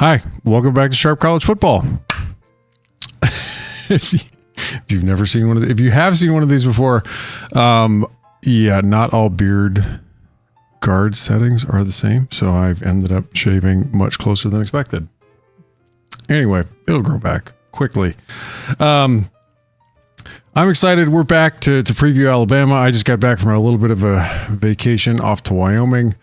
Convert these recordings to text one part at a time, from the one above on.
Hi, welcome back to Sharp College Football. If you've never seen one of if you have seen one of these before, not all beard guard settings are the same. So I've ended up shaving much closer than expected. Anyway, it'll grow back quickly. I'm excited. We're back to preview Alabama. I just got back from a little bit of a vacation off to Wyoming,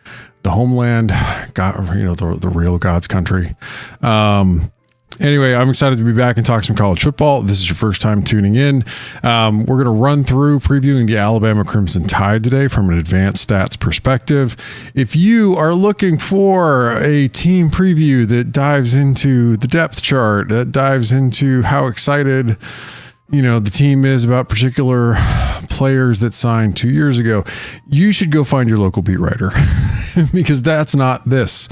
the homeland, the real God's country. Anyway, I'm excited to be back and talk some college football. This is your first time tuning in. We're going to run through previewing the Alabama Crimson Tide today from an advanced stats perspective. If you are looking for a team preview that dives into the depth chart, that dives into how excited the team is about particular players that signed 2 years ago, you should go find your local beat writer because that's not this.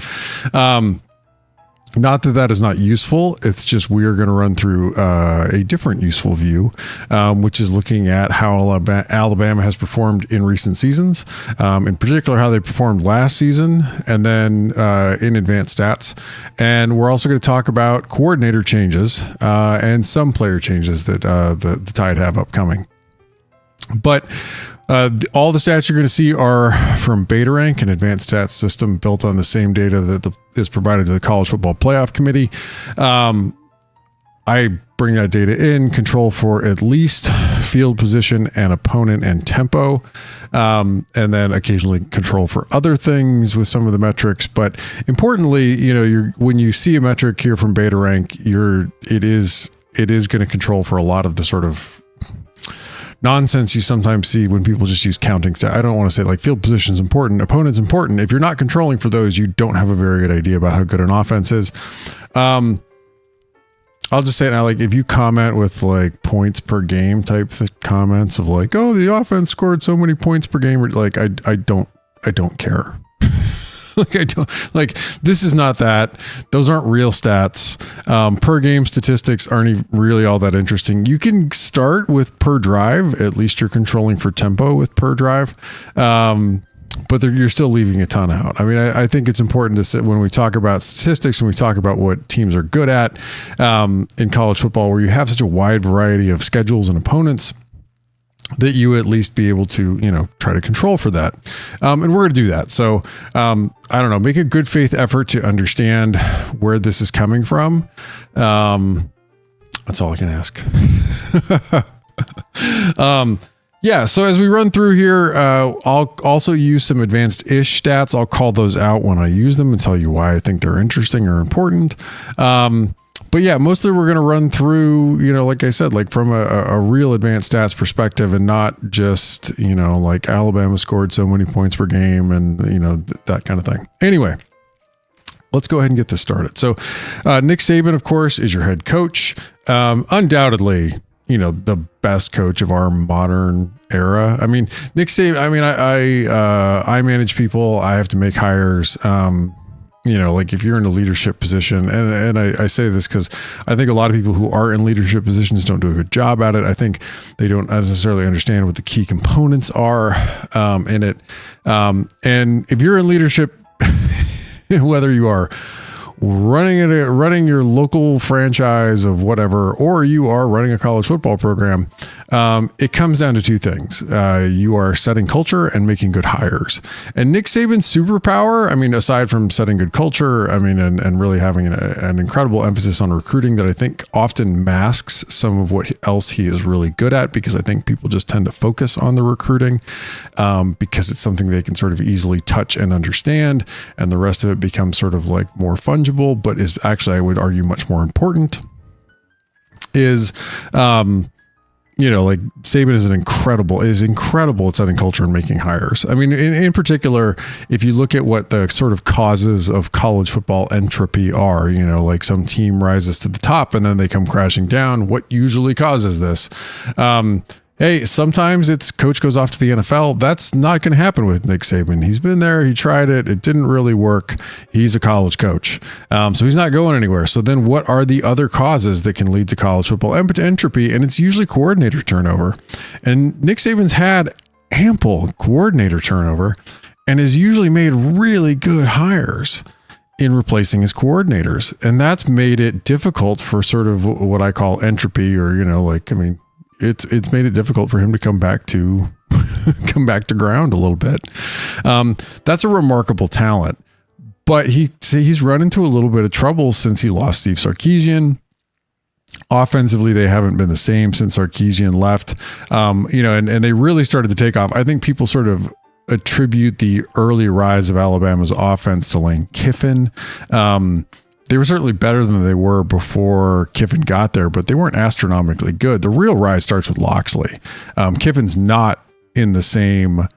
Not that is not useful. It's just we are going to run through a different useful view, which is looking at how Alabama has performed in recent seasons, in particular how they performed last season, and then in advanced stats. And we're also going to talk about coordinator changes and some player changes that the Tide have upcoming. But all the stats you're going to see are from Bowron, an advanced stats system built on the same data that is provided to the College Football Playoff Committee. I bring that data in, control for at least field position and opponent and tempo, and then occasionally control for other things with some of the metrics. But importantly, when you see a metric here from Bowron, it is going to control for a lot of the sort of nonsense you sometimes see when people just use counting stats. I don't want to say like field position is important, opponent's important. If you're not controlling for those, you don't have a very good idea about how good an offense is. I'll just say it now, like if you comment with like points per game type comments of like, oh, the offense scored so many points per game, like I don't care. This is not that. Those aren't real stats. Per game statistics aren't even really all that interesting. You can start with per drive. At least you're controlling for tempo with per drive. But you're still leaving a ton out. I mean, I think it's important to sit when we talk about statistics, when we talk about what teams are good at in college football, where you have such a wide variety of schedules and opponents, that you at least be able to, try to control for that. And we're going to do that. So, I don't know, make a good faith effort to understand where this is coming from. That's all I can ask. So as we run through here, I'll also use some advanced-ish stats. I'll call those out when I use them and tell you why I think they're interesting or important. But yeah, mostly we're going to run through, like I said, like from a real advanced stats perspective and not just, like Alabama scored so many points per game and, that kind of thing. Anyway, let's go ahead and get this started. So Nick Saban, of course, is your head coach. Undoubtedly, the best coach of our modern era. I mean, Nick Saban, I manage people. I have to make hires. Like if you're in a leadership position, and I say this because I think a lot of people who are in leadership positions don't do a good job at it. I think they don't necessarily understand what the key components are in it. And if you're in leadership, whether you are running your local franchise of whatever, or you are running a college football program, it comes down to two things. You are setting culture and making good hires. And Nick Saban's superpower, aside from setting good culture, and really having an incredible emphasis on recruiting that I think often masks some of what else he is really good at, because I think people just tend to focus on the recruiting because it's something they can sort of easily touch and understand. And the rest of it becomes sort of like more fungible, but is actually, I would argue, much more important is, like Saban is incredible at setting culture and making hires. I mean, in particular, if you look at what the sort of causes of college football entropy are, like some team rises to the top and then they come crashing down. What usually causes this? Hey, sometimes it's coach goes off to the NFL. That's not going to happen with Nick Saban. He's been there. He tried it. It didn't really work. He's a college coach. So he's not going anywhere. So then what are the other causes that can lead to college football entropy? And it's usually coordinator turnover. And Nick Saban's had ample coordinator turnover and has usually made really good hires. in replacing his coordinators. And that's made it difficult for sort of what I call entropy, or, it's made it difficult for him to come back to ground a little bit. That's a remarkable talent, but he's run into a little bit of trouble since he lost Steve Sarkisian. Offensively, they haven't been the same since Sarkisian left. And they really started to take off. I think people sort of attribute the early rise of Alabama's offense to Lane Kiffin. They were certainly better than they were before Kiffin got there, but they weren't astronomically good. The real rise starts with Loxley. Kiffin's not in the same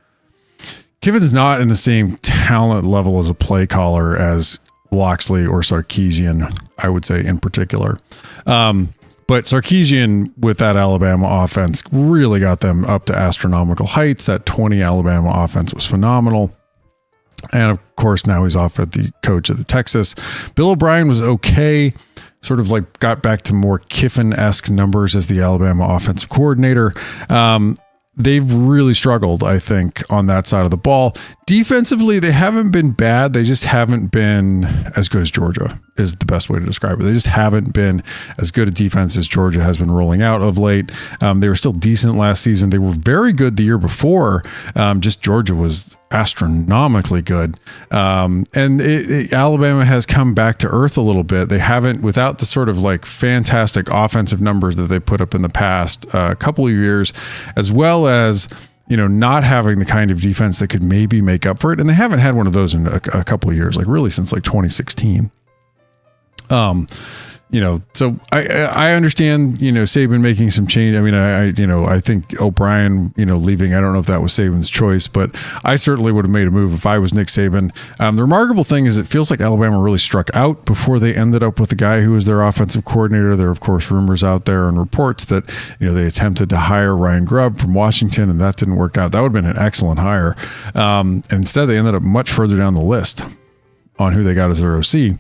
talent level as a play caller as Loxley or Sarkisian, I would say in particular. But Sarkisian with that Alabama offense really got them up to astronomical heights. That 20 Alabama offense was phenomenal. And of course, now he's off at the coach of the Texas. Bill O'Brien was okay, sort of like got back to more Kiffin-esque numbers as the Alabama offensive coordinator. They've really struggled, I think, on that side of the ball. Defensively, they haven't been bad. They just haven't been as good as Georgia, is the best way to describe it. They just haven't been as good a defense as Georgia has been rolling out of late. They were still decent last season. They were very good the year before. Just Georgia was astronomically good. Alabama has come back to earth a little bit. They haven't, without the sort of like fantastic offensive numbers that they put up in the past couple of years, as well as, not having the kind of defense that could maybe make up for it. And they haven't had one of those in a couple of years, like really since like 2016. So I understand, Saban making some change. I mean, I think O'Brien, leaving, I don't know if that was Saban's choice, but I certainly would have made a move if I was Nick Saban. The remarkable thing is it feels like Alabama really struck out before they ended up with the guy who was their offensive coordinator. There are, of course, rumors out there and reports that, they attempted to hire Ryan Grubb from Washington and that didn't work out. That would have been an excellent hire. And instead they ended up much further down the list on who they got as their OC.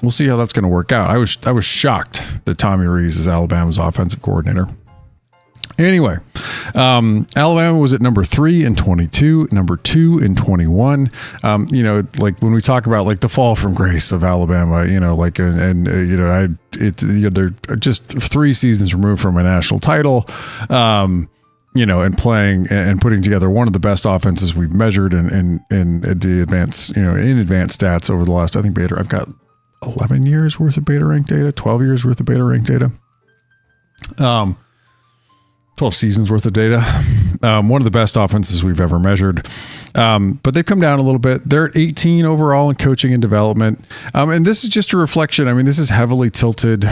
We'll see how that's going to work out. I was shocked that Tommy Rees is Alabama's offensive coordinator. Anyway, Alabama was at number 3 in 22, number 2 in 21. Like when we talk about like the fall from grace of Alabama, they're just 3 seasons removed from a national title. And playing and putting together one of the best offenses we've measured in the advanced, in advanced stats over the last, I think I've got 11 years worth of beta rank data, 12 years worth of beta rank data, 12 seasons worth of data. One of the best offenses we've ever measured. But they've come down a little bit. They're at 18 overall in coaching and development. And this is just a reflection. I mean, this is heavily tilted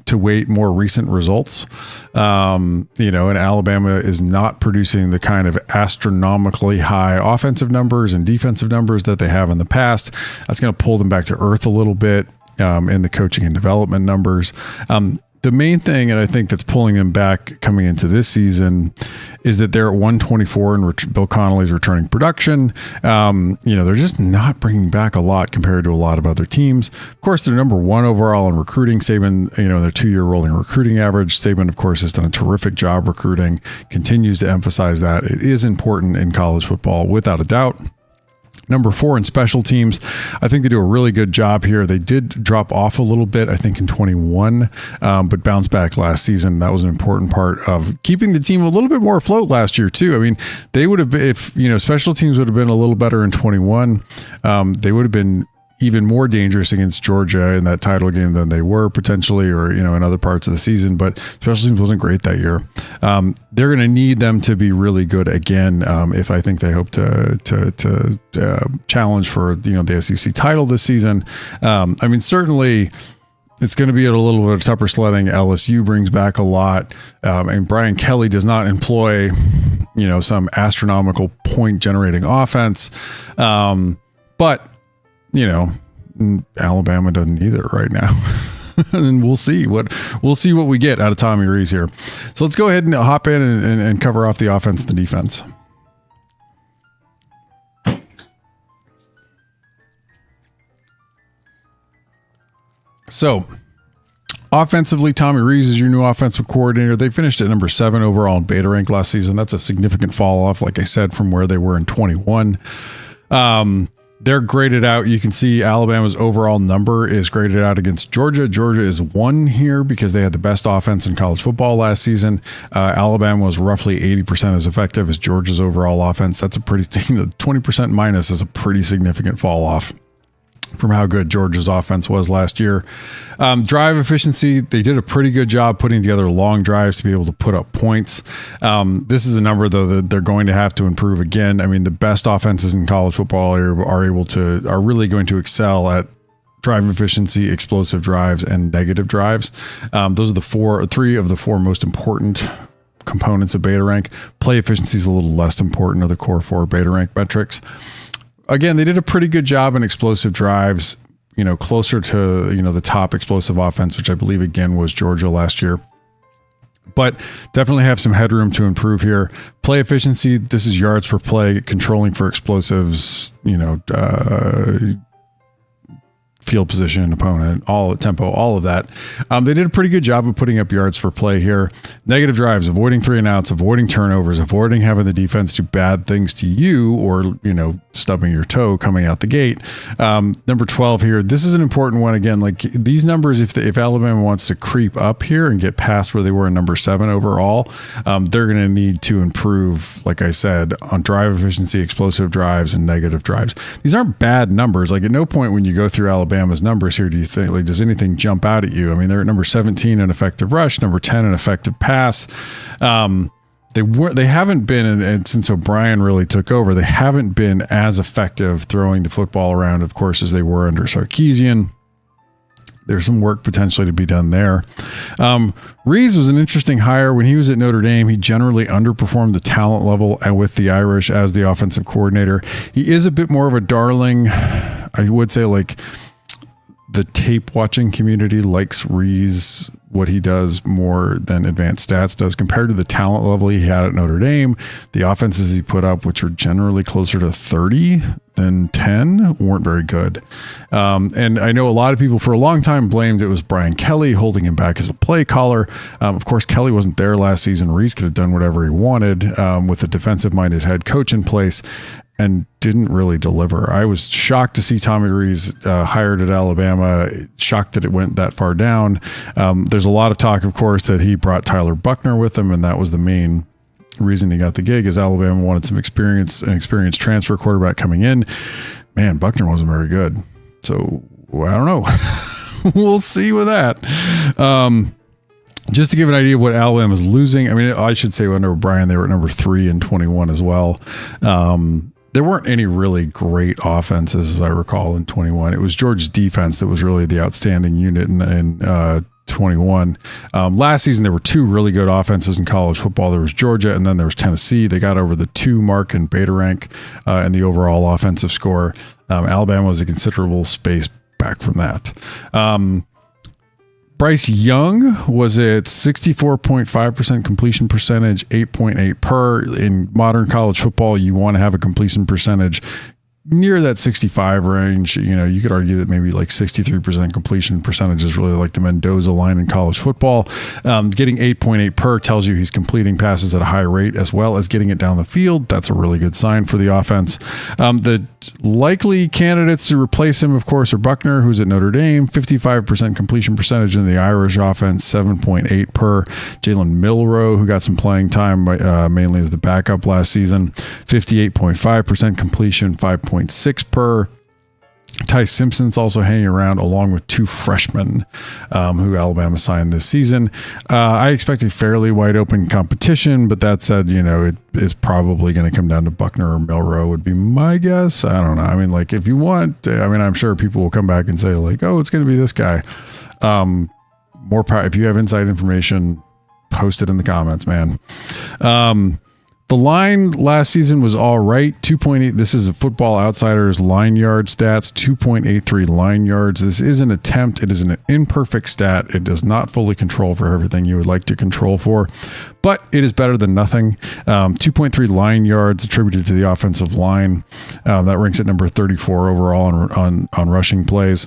to weight more recent results. And Alabama is not producing the kind of astronomically high offensive numbers and defensive numbers that they have in the past. That's going to pull them back to earth a little bit in the coaching and development numbers. The main thing, and I think that's pulling them back coming into this season, is that they're at 124 and Bill Connolly's returning production. They're just not bringing back a lot compared to a lot of other teams. Of course, they're number 1 overall in recruiting. Saban, their 2-year rolling recruiting average. Saban, of course, has done a terrific job recruiting, continues to emphasize that. It is important in college football, without a doubt. Number 4 in special teams. I think they do a really good job here. They did drop off a little bit, I think in 21, but bounced back last season. That was an important part of keeping the team a little bit more afloat last year too. I mean, they would have been, if, special teams would have been a little better in 21, they would have been even more dangerous against Georgia in that title game than they were potentially, or, in other parts of the season, but special teams wasn't great that year. They're going to need them to be really good again. If I think they hope to challenge for, the SEC title this season. Certainly it's going to be a little bit of tougher sledding. LSU brings back a lot. And Brian Kelly does not employ, some astronomical point generating offense. But Alabama doesn't either right now. And we'll see what we get out of Tommy Rees here. So let's go ahead and hop in and cover off the offense and the defense. So offensively, Tommy Rees is your new offensive coordinator. They finished at number 7 overall in beta rank last season. That's a significant fall off, like I said, from where they were in 21. They're graded out. You can see Alabama's overall number is graded out against Georgia. Georgia is 1 here because they had the best offense in college football last season. Alabama was roughly 80% as effective as Georgia's overall offense. That's a pretty 20% minus is a pretty significant fall off from how good Georgia's offense was last year. Drive efficiency, they did a pretty good job putting together long drives to be able to put up points. This is a number, though, that they're going to have to improve again. I mean, the best offenses in college football are really going to excel at drive efficiency, explosive drives, and negative drives. Those are three of the four most important components of beta rank. Play efficiency is a little less important of the core 4 beta rank metrics. Again, they did a pretty good job in explosive drives, closer to, the top explosive offense, which I believe again was Georgia last year. But definitely have some headroom to improve here. Play efficiency, this is yards per play, controlling for explosives, field position, opponent, all tempo, all of that. They did a pretty good job of putting up yards per play here. Negative drives, avoiding 3 and outs, avoiding turnovers, avoiding having the defense do bad things to you or, stubbing your toe coming out the gate. Number 12 here. This is an important one. Again, like these numbers, if Alabama wants to creep up here and get past where they were in number 7 overall, they're going to need to improve, like I said, on drive efficiency, explosive drives, and negative drives. These aren't bad numbers. Like at no point when you go through Alabama's numbers here do you think, like, does anything jump out at you? I mean, they're at number 17 in effective rush, number 10 in effective pass. They haven't been, and since O'Brien really took over, they haven't been as effective throwing the football around, of course, as they were under Sarkisian. There's some work potentially to be done there. Rees was an interesting hire. When he was at Notre Dame, he generally underperformed the talent level with the Irish as the offensive coordinator. He is a bit more of a darling. I would say, like, the tape watching community likes Rees, what he does, more than Advanced Stats does compared to the talent level he had at Notre Dame. The offenses he put up, which were generally closer to 30 than 10, weren't very good. And I know a lot of people for a long time blamed it was Brian Kelly holding him back as a play caller. Of course, Kelly wasn't there last season. Rees could have done whatever he wanted with a defensive-minded head coach in place, and didn't really deliver. I was shocked to see Tommy Rees hired at Alabama, shocked that it went that far down. There's a lot of talk, of course, that he brought Tyler Buckner with him, and that was the main reason he got the gig, is Alabama wanted an experienced transfer quarterback coming in. Man, Buckner wasn't very good. So, I don't know. We'll see with that. Just to give an idea of what Alabama is losing, I mean, I should say under O'Brien, they were at number 3 in 21 as well. There weren't any really great offenses, as I recall, in 21. It was Georgia's defense that was really the outstanding unit in 21. Last season, there were 2 really good offenses in college football. There was Georgia, and then there was Tennessee. They got over the 2 mark in beta rank and the overall offensive score. Alabama was a considerable space back from that. Bryce Young was at 64.5% completion percentage, 8.8 per. In modern college football, you want to have a completion percentage near that 65 range. You could argue that maybe like 63% completion percentage is really like the Mendoza line in college football. Getting 8.8 per tells you he's completing passes at a high rate as well as getting it down the field. That's a really good sign for the offense. The likely candidates to replace him, of course, are Buckner, who's at Notre Dame, 55% completion percentage in the Irish offense, 7.8 per. Jalen Milroe, who got some playing time mainly as the backup last season, 58.5% completion, 5.6 per. Ty Simpson's also hanging around along with 2 freshmen who Alabama signed this season. I expect a fairly wide open competition, but that said, it is probably going to come down to Buckner or Milroe would be my guess. I don't know. I mean, like if you want, I'm sure people will come back and say like, oh, it's going to be this guy. More power. If you have inside information, post it in the comments, man. The line last season was all right. 2.8. This is a Football Outsiders line yard stats, 2.83 line yards. This is an attempt. It is an imperfect stat. It does not fully control for everything you would like to control for, but it is better than nothing. 2.3 line yards attributed to the offensive line. That ranks at number 34 overall on rushing plays.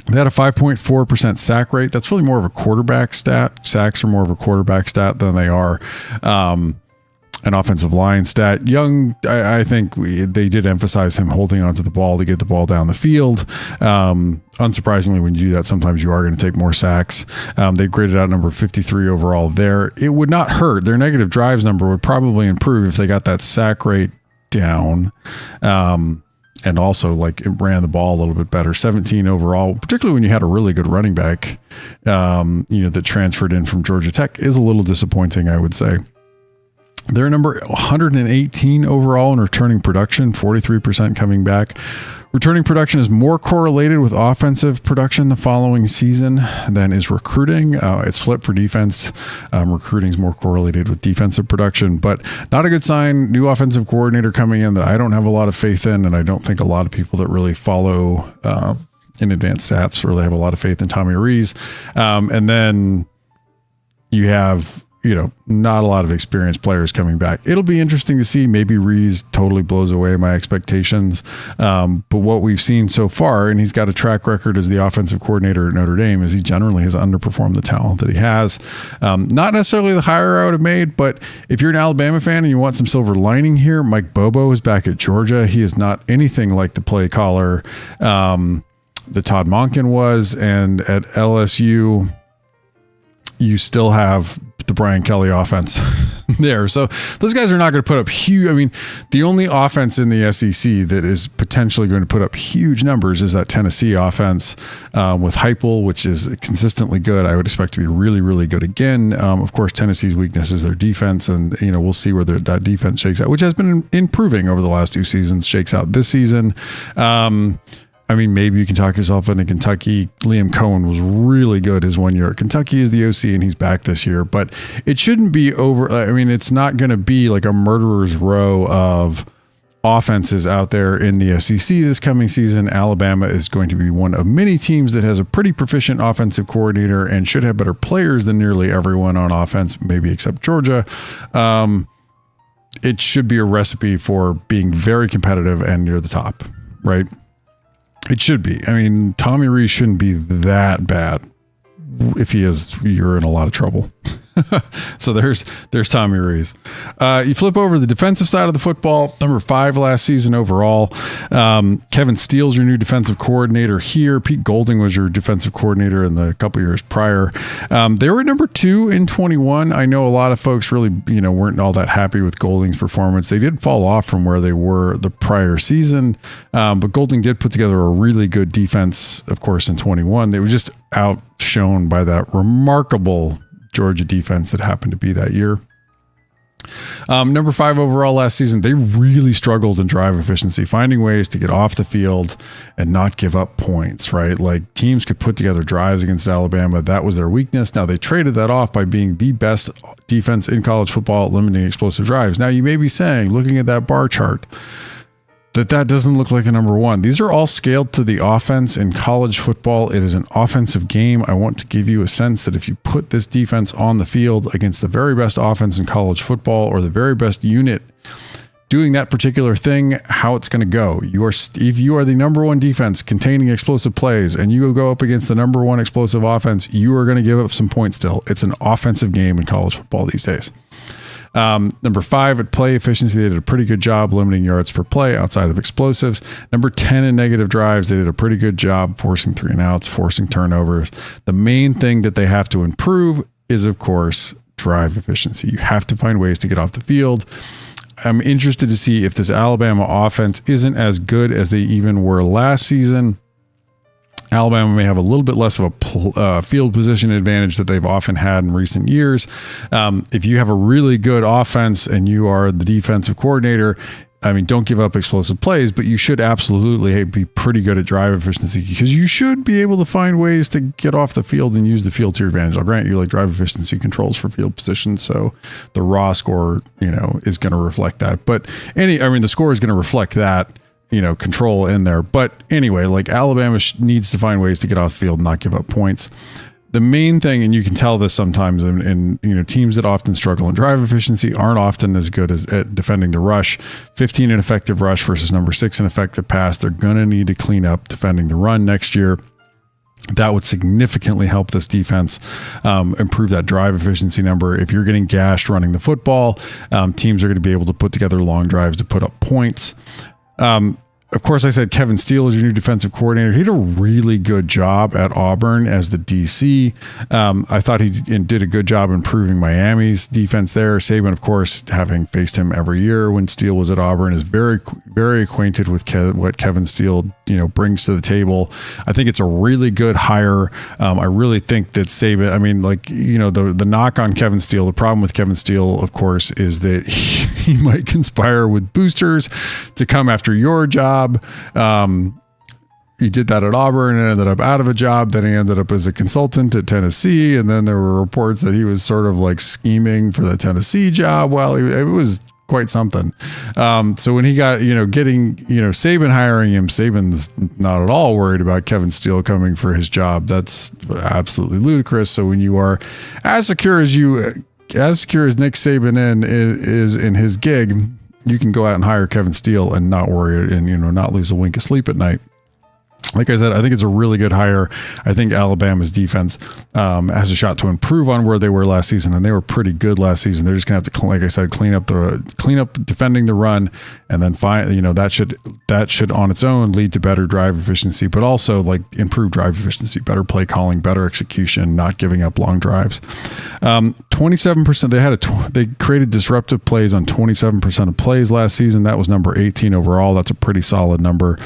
They had a 5.4% sack rate. That's really more of a quarterback stat. Sacks are more of a quarterback stat than they are an offensive line stat. Young, I think they did emphasize him holding onto the ball to get the ball down the field. Unsurprisingly, when you do that, sometimes you are going to take more sacks. They graded out number 53 overall there. It would not hurt. Their negative drives number would probably improve if they got that sack rate down. And also like it ran the ball a little bit better. 17 overall, particularly when you had a really good running back, that transferred in from Georgia Tech, is a little disappointing, I would say. They're number 118 overall in returning production, 43% coming back. Returning production is more correlated with offensive production the following season than is recruiting. It's flipped for defense. Recruiting is more correlated with defensive production, but not a good sign. New offensive coordinator coming in that I don't have a lot of faith in, and I don't think a lot of people that really follow in advanced stats really have a lot of faith in Tommy Rees. And then you have not a lot of experienced players coming back. It'll be interesting to see. Maybe Rees totally blows away my expectations. But what we've seen so far, and he's got a track record as the offensive coordinator at Notre Dame, is he generally has underperformed the talent that he has. Not necessarily the hire I would have made, but if you're an Alabama fan and you want some silver lining here, Mike Bobo is back at Georgia. He is not anything like the play caller that Todd Monken was. And at LSU, you still have the Brian Kelly offense there. So those guys are not going to put up huge. I mean, the only offense in the SEC that is potentially going to put up huge numbers is that Tennessee offense with Heupel, which is consistently good. I would expect to be really, really good again. Of course, Tennessee's weakness is their defense, and we'll see where that defense shakes out, which has been improving over the last 2 seasons, shakes out this season. Maybe you can talk yourself into Kentucky. Liam Cohen was really good his 1 year at Kentucky as the OC, and he's back this year. But it shouldn't be over. It's not going to be like a murderer's row of offenses out there in the SEC this coming season. Alabama is going to be one of many teams that has a pretty proficient offensive coordinator and should have better players than nearly everyone on offense, maybe except Georgia. It should be a recipe for being very competitive and near the top, right? It should be. Tommy Rees shouldn't be that bad. If he is, you're in a lot of trouble. So there's Tommy Rees. You flip over the defensive side of the football, number 5 last season overall. Kevin Steele's your new defensive coordinator here. Pete Golding was your defensive coordinator in the couple years prior. They were number 2 in 21. I know a lot of folks really, weren't all that happy with Golding's performance. They did fall off from where they were the prior season. But Golding did put together a really good defense, of course, in 21. They were just outshone by that remarkable Georgia defense that happened to be that year. Number 5 overall last season, they really struggled in drive efficiency, finding ways to get off the field and not give up points, right? Like teams could put together drives against Alabama. That was their weakness. Now they traded that off by being the best defense in college football at limiting explosive drives. Now you may be saying, looking at that bar chart, that doesn't look like a number 1. These are all scaled to the offense in college football. It is an offensive game. I want to give you a sense that if you put this defense on the field against the very best offense in college football or the very best unit doing that particular thing, how it's going to go. If you are the number 1 defense containing explosive plays and you go up against the number 1 explosive offense, you are going to give up some points still. It's an offensive game in college football these days. Number 5 at play efficiency, they did a pretty good job limiting yards per play outside of explosives. Number 10 in negative drives, they did a pretty good job forcing 3 and outs, forcing turnovers. The main thing that they have to improve is, of course, drive efficiency. You have to find ways to get off the field. I'm interested to see if this Alabama offense isn't as good as they even were last season. Alabama may have a little bit less of a field position advantage that they've often had in recent years. If you have a really good offense and you are the defensive coordinator, don't give up explosive plays, but you should absolutely be pretty good at drive efficiency because you should be able to find ways to get off the field and use the field to your advantage. I'll grant you drive efficiency controls for field positions. So the raw score, is going to reflect that. But the score is going to reflect that. Control in there. But anyway, Alabama needs to find ways to get off the field and not give up points. The main thing, and you can tell this sometimes in teams that often struggle in drive efficiency aren't often as good at defending the rush. 15 in effective rush versus number 6 in effective pass. They're going to need to clean up defending the run next year. That would significantly help this defense improve that drive efficiency number. If you're getting gashed running the football, teams are going to be able to put together long drives to put up points. Of course, I said Kevin Steele is your new defensive coordinator. He did a really good job at Auburn as the DC. I thought he did a good job improving Miami's defense there. Saban, of course, having faced him every year when Steele was at Auburn, is very, very acquainted with what Kevin Steele, brings to the table. I think it's a really good hire. I really think that Saban, the knock on Kevin Steele, the problem with Kevin Steele, of course, is that he might conspire with boosters to come after your job. He did that at Auburn and ended up out of a job. Then he ended up as a consultant at Tennessee. And then there were reports that he was sort of like scheming for the Tennessee job. Well, it was quite something. So when he got, getting, Saban hiring him, Saban's not at all worried about Kevin Steele coming for his job. That's absolutely ludicrous. So when you are as secure as Nick Saban is in his gig, you can go out and hire Kevin Steele and not worry and, not lose a wink of sleep at night. Like I said, I think it's a really good hire. I think Alabama's defense has a shot to improve on where they were last season, and they were pretty good last season. They're just gonna have to, like I said, clean up defending the run, and then that should on its own lead to better drive efficiency, but also like improved drive efficiency, better play calling, better execution, not giving up long drives. 27%. They created disruptive plays on 27% of plays last season. That was number 18 overall. That's a pretty solid number.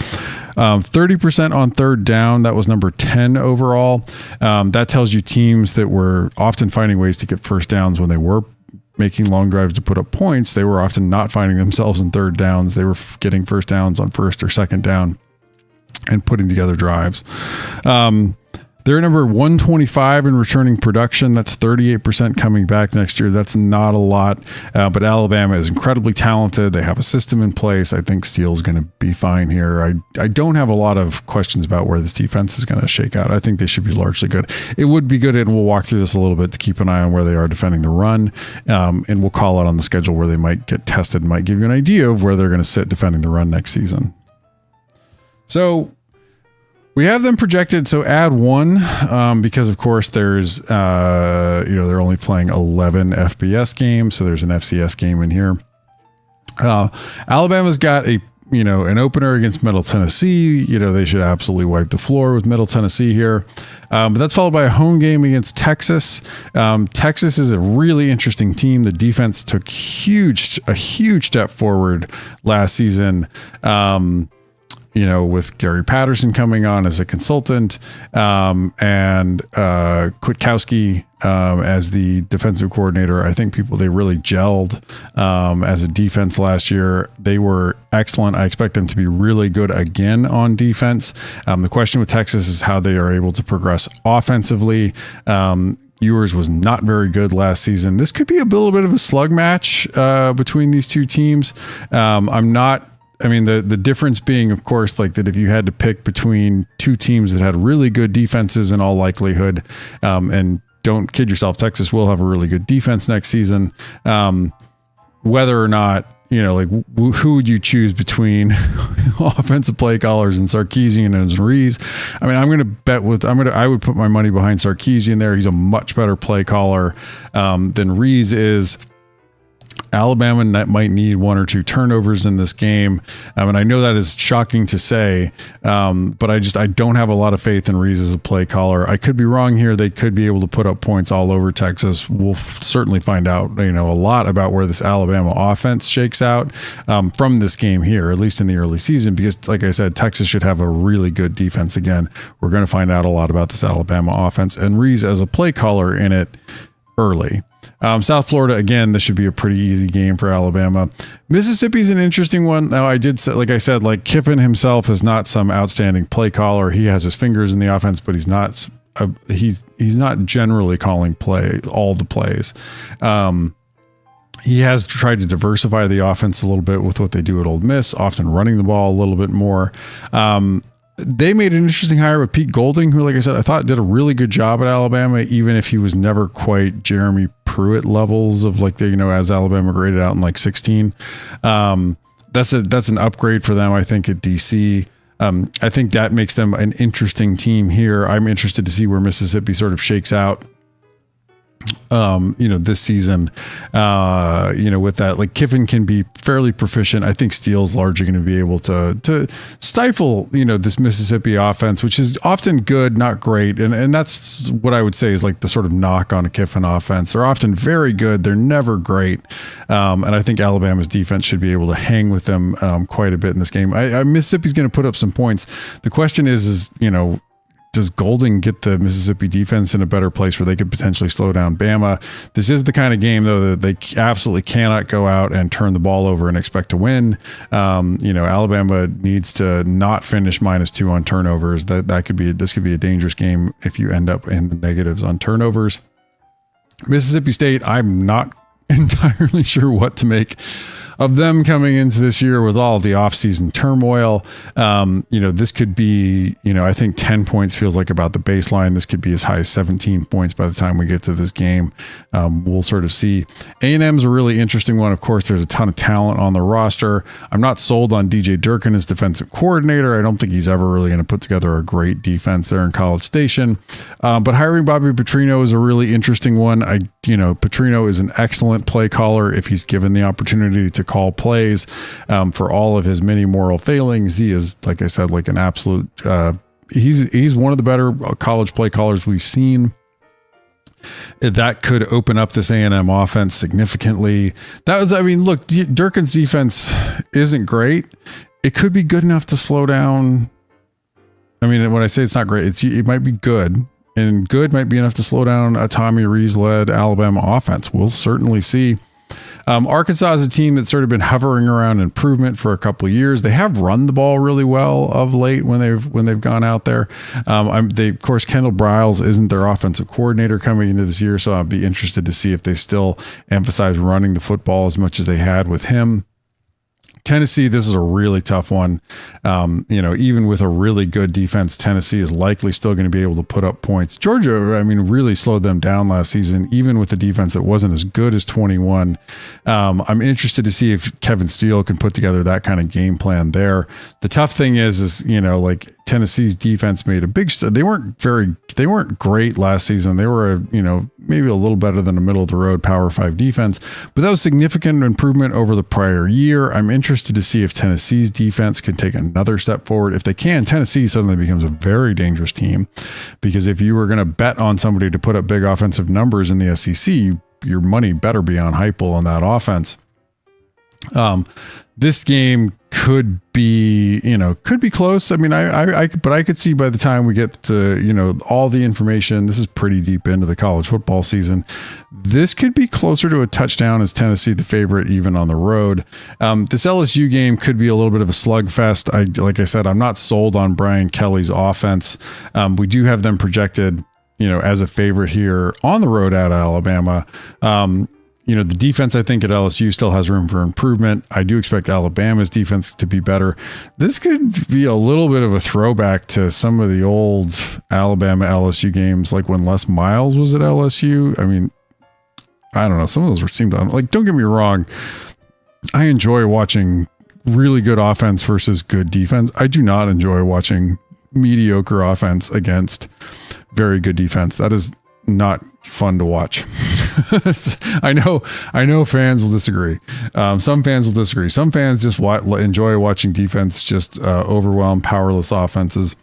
30% on third down. That was number 10 overall. That tells you teams that were often finding ways to get first downs when they were making long drives to put up points. They were often not finding themselves in third downs. They were getting first downs on first or second down and putting together drives. They're number 125 in returning production. That's 38% coming back next year. That's not a lot, but Alabama is incredibly talented. They have a system in place. I think Steele's going to be fine here. I don't have a lot of questions about where this defense is going to shake out. I think they should be largely good. It would be good, and we'll walk through this a little bit to keep an eye on where they are defending the run, and we'll call out on the schedule where they might get tested, might give you an idea of where they're going to sit defending the run next season. So we have them projected. So add one, because of course there's, they're only playing 11 FBS games. So there's an FCS game in here. Alabama's got an opener against Middle Tennessee. They should absolutely wipe the floor with Middle Tennessee here. But that's followed by a home game against Texas. Texas is a really interesting team. The defense took a huge step forward last season. With Gary Patterson coming on as a consultant, and Kwiatkowski as the defensive coordinator. I think they really gelled as a defense last year. They were excellent. I expect them to be really good again on defense. The question with Texas is how they are able to progress offensively. Ewers was not very good last season. This could be a little bit of a slug match between these two teams. The difference being, of course, like that if you had to pick between two teams that had really good defenses in all likelihood, and don't kid yourself, Texas will have a really good defense next season. Whether or not, who would you choose between offensive play callers and Sarkisian and Rees? I'm going to bet I would put my money behind Sarkisian there. He's a much better play caller than Rees is. Alabama might need one or two turnovers in this game. And I know that is shocking to say, but I don't have a lot of faith in Rees as a play caller. I could be wrong here. They could be able to put up points all over Texas. We'll certainly find out, a lot about where this Alabama offense shakes out from this game here, at least in the early season, because like I said, Texas should have a really good defense again. We're going to find out a lot about this Alabama offense and Rees as a play caller in it early. South Florida, again, this should be a pretty easy game for Alabama. Mississippi's an interesting one. Now, I did say, like I said, like Kiffin himself is not some outstanding play caller. He has his fingers in the offense, but he's not generally calling all the plays. He has tried to diversify the offense a little bit with what they do at Ole Miss, often running the ball a little bit more. They made an interesting hire with Pete Golding, who, like I said, I thought did a really good job at Alabama, even if he was never quite Jeremy Pruitt levels of as Alabama graded out in 16. That's an upgrade for them, I think, at DC. I think that makes them an interesting team here. I'm interested to see where Mississippi sort of shakes out. This season, with that, like Kiffin can be fairly proficient. I think Steele's largely going to be able to stifle, this Mississippi offense, which is often good, not great. And that's what I would say is like the sort of knock on a Kiffin offense. They're often very good. They're never great. And I think Alabama's defense should be able to hang with them quite a bit in this game. Mississippi's going to put up some points. The question is, does Golding get the Mississippi defense in a better place where they could potentially slow down Bama? This is the kind of game, though, that they absolutely cannot go out and turn the ball over and expect to win. Alabama needs to not finish -2 on turnovers. This could be a dangerous game if you end up in the negatives on turnovers. Mississippi State, I'm not entirely sure what to make of them coming into this year with all the offseason turmoil. This could be, I think 10 points feels like about the baseline. This could be as high as 17 points by the time we get to this game. We'll sort of see. A&M's a really interesting one. Of course, there's a ton of talent on the roster. I'm not sold on DJ Durkin as defensive coordinator. I don't think he's ever really going to put together a great defense there in College Station. But hiring Bobby Petrino is a really interesting one. Petrino is an excellent play caller if he's given the opportunity to call plays. For all of his many moral failings, he is, like I said, like an absolute, he's one of the better college play callers we've seen. That could open up this A&M offense significantly. Look, Durkin's defense isn't great. It could be good enough to slow down. When I say it's not great, it might be good. And good might be enough to slow down a Tommy Rees-led Alabama offense. We'll certainly see. Arkansas is a team that's sort of been hovering around improvement for a couple of years. They have run the ball really well of late when they've gone out there. Of course, Kendall Briles isn't their offensive coordinator coming into this year, so I'd be interested to see if they still emphasize running the football as much as they had with him. Tennessee, this is a really tough one. Even with a really good defense, Tennessee is likely still going to be able to put up points. Georgia, really slowed them down last season, even with the defense that wasn't as good as 21. I'm interested to see if Kevin Steele can put together that kind of game plan there. The tough thing is Tennessee's defense made a big they weren't great last season. They were maybe a little better than a middle of the road Power 5 defense, but that was significant improvement over the prior year. I'm interested to see if Tennessee's defense can take another step forward. If they can, Tennessee suddenly becomes a very dangerous team, because if you were going to bet on somebody to put up big offensive numbers in the SEC, your money better be on Heupel on that offense. This game could be close. But I could see by the time we get to, all the information, this is pretty deep into the college football season. This could be closer to a touchdown as Tennessee the favorite, even on the road. This LSU game could be a little bit of a slugfest. Like I said, I'm not sold on Brian Kelly's offense. We do have them projected, as a favorite here on the road at Alabama. The defense, I think, at LSU still has room for improvement. I do expect Alabama's defense to be better. This could be a little bit of a throwback to some of the old Alabama LSU games, like when Les Miles was at LSU. I don't know. Some of those seemed to, don't get me wrong. I enjoy watching really good offense versus good defense. I do not enjoy watching mediocre offense against very good defense. That is not fun to watch. I know fans will disagree. Some fans will disagree. Some fans just enjoy watching defense just overwhelm powerless offenses.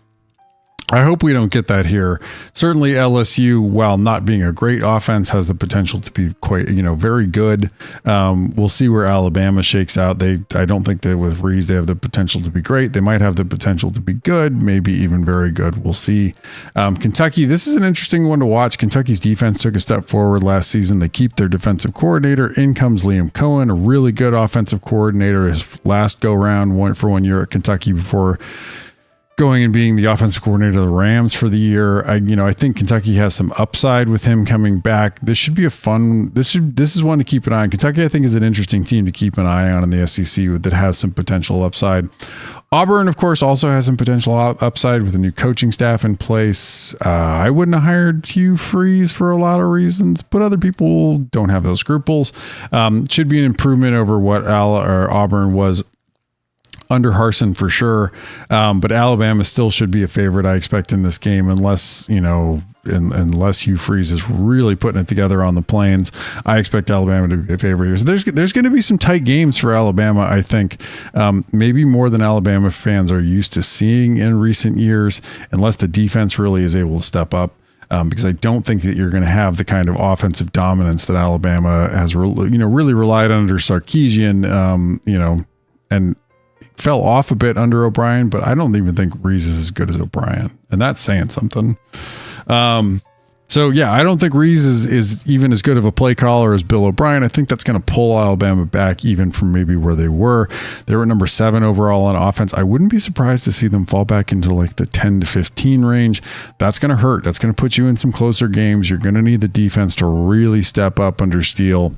I hope we don't get that here. Certainly LSU, while not being a great offense, has the potential to be quite, very good. We'll see where Alabama shakes out. I don't think that with Rees, they have the potential to be great. They might have the potential to be good, maybe even very good. We'll see. Kentucky, this is an interesting one to watch. Kentucky's defense took a step forward last season. They keep their defensive coordinator. In comes Liam Cohen, a really good offensive coordinator. His last go round went for 1 year at Kentucky before going and being the offensive coordinator of the Rams for the year. I think Kentucky has some upside with him coming back. This should be a fun, this is one to keep an eye on. Kentucky, I think, is an interesting team to keep an eye on in the SEC that has some potential upside. Auburn, of course, also has some potential upside with a new coaching staff in place. I wouldn't have hired Hugh Freeze for a lot of reasons, but other people don't have those scruples. Should be an improvement over what Auburn was under Harsin for sure. But Alabama still should be a favorite, I expect, in this game, unless Hugh Freeze is really putting it together on the plains. I expect Alabama to be a favorite here. So there's going to be some tight games for Alabama, I think, maybe more than Alabama fans are used to seeing in recent years, unless the defense really is able to step up. Because I don't think that you're going to have the kind of offensive dominance that Alabama has, really relied on under Sarkisian, and fell off a bit under O'Brien, but I don't even think Rees is as good as O'Brien, and that's saying something. So yeah, I don't think Rees is even as good of a play caller as Bill O'Brien. I think that's going to pull Alabama back even from maybe where they were. They were number 7 overall on offense. I wouldn't be surprised to see them fall back into like the 10 to 15 range. That's going to hurt. That's going to put you in some closer games. You're going to need the defense to really step up under Steele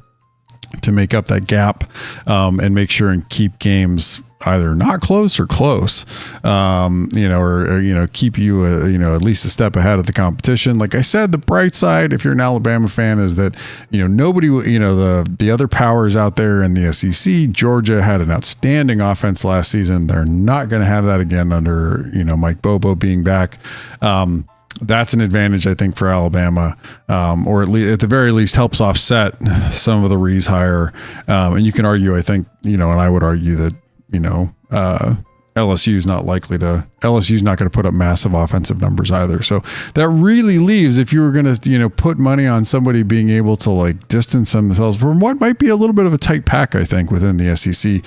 to make up that gap, and make sure and keep games either not close or close, or keep you, at least a step ahead of the competition. Like I said, the bright side, if you're an Alabama fan, is that, nobody, the other powers out there in the SEC, Georgia had an outstanding offense last season. They're not going to have that again under, Mike Bobo being back. That's an advantage, I think, for Alabama, or at the very least helps offset some of the Rees hire. And you can argue, I think, and I would argue that, LSU's not going to put up massive offensive numbers either. So that really leaves, if you were going to, put money on somebody being able to like distance themselves from what might be a little bit of a tight pack, I think, within the SEC,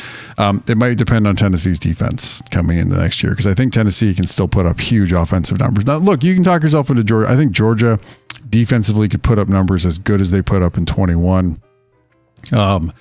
it might depend on Tennessee's defense coming in the next year. Cause I think Tennessee can still put up huge offensive numbers. Now look, you can talk yourself into Georgia. I think Georgia defensively could put up numbers as good as they put up in 21. And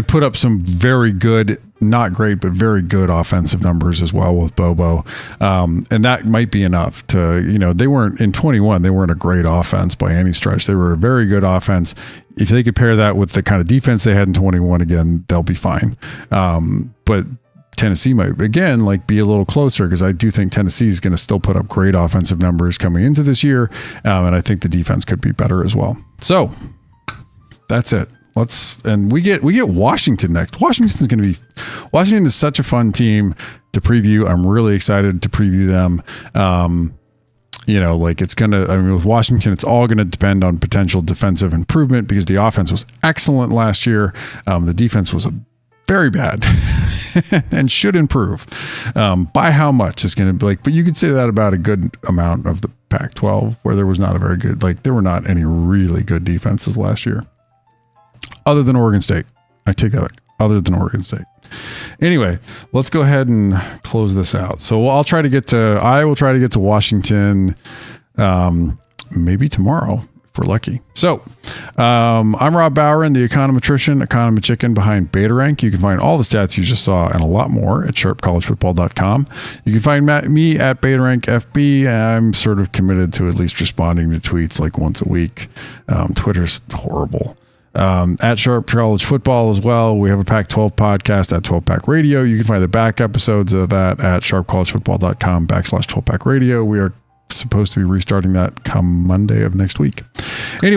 put up some very good, not great, but very good offensive numbers as well with Bobo. And that might be enough to, they weren't in 21, they weren't a great offense by any stretch. They were a very good offense. If they could pair that with the kind of defense they had in 21, again, they'll be fine. But Tennessee might, again, be a little closer, because I do think Tennessee is going to still put up great offensive numbers coming into this year. And I think the defense could be better as well. So that's it. We get Washington next. Washington is such a fun team to preview. I'm really excited to preview them. With Washington, it's all going to depend on potential defensive improvement, because the offense was excellent last year. The defense was very bad and should improve. By how much is going to be but you could say that about a good amount of the Pac-12, where there was not a very good, there were not any really good defenses last year. Other than Oregon State. I take that back. Other than Oregon State. Anyway, let's go ahead and close this out. So I will try to get to Washington maybe tomorrow if we're lucky. So I'm Rob Bowron, the econometrician behind BetaRank. You can find all the stats you just saw and a lot more at sharpcollegefootball.com. You can find me at BetaRank FB. I'm sort of committed to at least responding to tweets once a week. Twitter's horrible. At Sharp College Football as well. We have a Pac-12 podcast at 12 Pack Radio. You can find the back episodes of that at sharpcollegefootball.com/12 Pack Radio. We are supposed to be restarting that come Monday of next week. Anyway.